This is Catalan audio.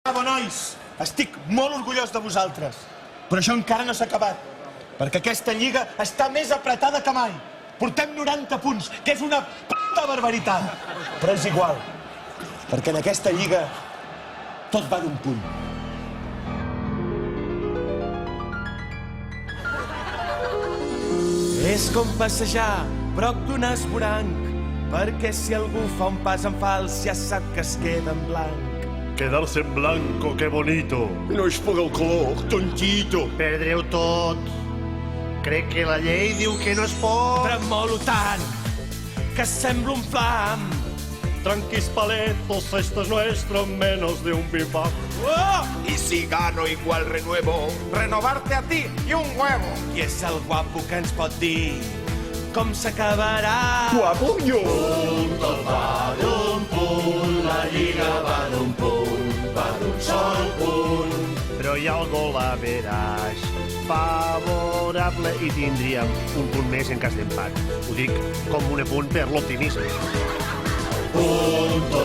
Bravo, nois! Estic molt orgullós de vosaltres. Però això encara no s'ha acabat, perquè aquesta lliga està més apretada que mai. Portem 90 punts, que és una puta barbaritat. Però és igual, perquè en aquesta lliga tot va d'un punt. És com passejar prop d'un esvoranc, perquè si algú fa un pas en fals ja sap que es queda en blanc. Quedarse en blanco, qué bonito. No és per el color, tontito. Perdreu tot. Crec que la llei diu que no es pot. Tremolo tant que sembla un flam. Tranquis paletos, esto es nuestro, menos de un bebop. Oh! Y si gano igual renuevo. Renovarte a ti i un huevo. I és el guapo que ens pot dir com s'acabarà. Guapo, jo. Tot va d'un punt, la lliga va d'un punt, va d'un sol punt. Però hi ha el gol a veraix favorable i tindríem un punt més en cas d'empat. Ho dic com un apunt per l'optimisme. Punto